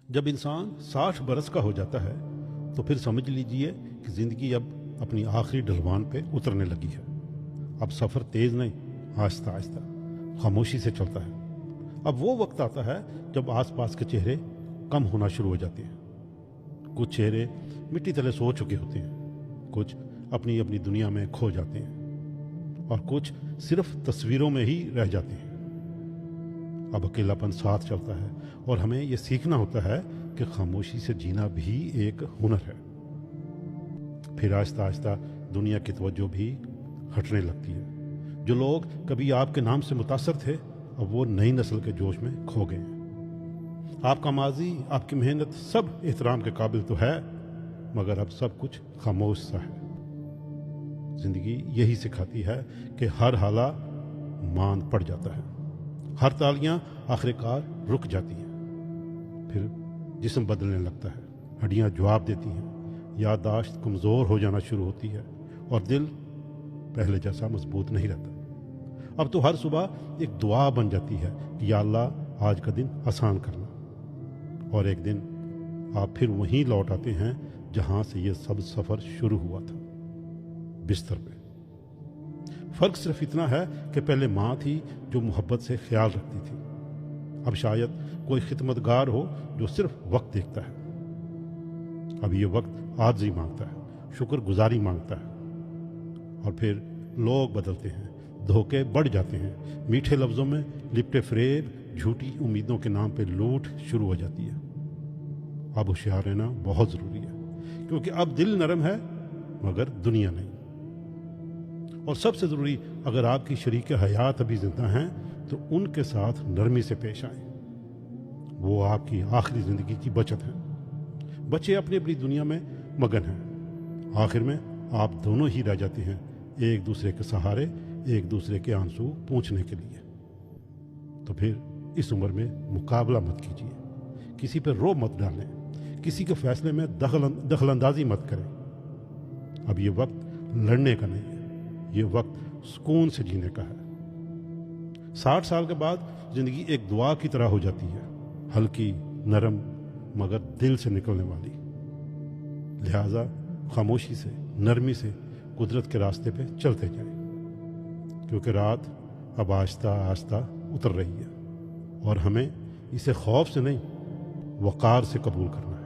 जब इंसान 60 बरस का हो जाता है तो फिर समझ लीजिए कि ज़िंदगी अब अपनी आखिरी ढलवान पे उतरने लगी है। अब सफ़र तेज़ नहीं, आहिस्ता आहिस्ता खामोशी से चलता है। अब वो वक्त आता है जब आसपास के चेहरे कम होना शुरू हो जाते हैं। कुछ चेहरे मिट्टी तले सो चुके होते हैं, कुछ अपनी अपनी दुनिया में खो जाते हैं और कुछ सिर्फ तस्वीरों में ही रह जाते हैं। अब अकेलापन साथ चलता है और हमें ये सीखना होता है कि खामोशी से जीना भी एक हुनर है। फिर आहिस्ता आहिस्ता दुनिया की तवज्जो भी हटने लगती है। जो लोग कभी आपके नाम से मुतासर थे, अब वो नई नस्ल के जोश में खो गए हैं। आपका माजी, आपकी मेहनत सब एहतराम के काबिल तो है, मगर अब सब कुछ खामोश सा है। जिंदगी यही सिखाती है कि हर हाला मान पड़ जाता है, हर तालियां आखिरकार रुक जाती हैं। फिर जिस्म बदलने लगता है, हड्डियां जवाब देती हैं, याददाश्त कमज़ोर हो जाना शुरू होती है और दिल पहले जैसा मजबूत नहीं रहता। अब तो हर सुबह एक दुआ बन जाती है कि या अल्लाह आज का दिन आसान करना, और एक दिन आप फिर वहीं लौट आते हैं जहां से ये सब सफ़र शुरू हुआ था, बिस्तर पे। फ़र्क सिर्फ इतना है कि पहले माँ थी जो मोहब्बत से ख्याल रखती थी, अब शायद कोई खिदमतगार हो जो सिर्फ वक्त देखता है। अब ये वक्त आजिज़ी मांगता है, शुक्रगुजारी मांगता है। और फिर लोग बदलते हैं, धोखे बढ़ जाते हैं, मीठे लफ्ज़ों में लिपटे फ़रेब, झूठी उम्मीदों के नाम पे लूट शुरू हो जाती है। अब होशियार रहना बहुत ज़रूरी है, क्योंकि अब दिल नरम है मगर दुनिया नहीं। और सबसे ज़रूरी, अगर आपकी शरीक हयात अभी ज़िंदा हैं तो उनके साथ नरमी से पेश आएँ। वो आपकी आखिरी ज़िंदगी की बचत है। बच्चे अपनी अपनी दुनिया में मगन हैं, आखिर में आप दोनों ही रह जाते हैं, एक दूसरे के सहारे, एक दूसरे के आंसू पोंछने के लिए। तो फिर इस उम्र में मुकाबला मत कीजिए, किसी पर रोब मत डालें, किसी के फैसले में दखलंदाजी मत करें। अब ये वक्त लड़ने का नहीं है, ये वक्त सुकून से जीने का है। 60 साल के बाद ज़िंदगी एक दुआ की तरह हो जाती है, हल्की, नरम, मगर दिल से निकलने वाली। लिहाजा खामोशी से, नरमी से कुदरत के रास्ते पे चलते जाएं, क्योंकि रात अब आहिस्ता आहिस्ता उतर रही है और हमें इसे खौफ से नहीं, वक़ार से कबूल करना है।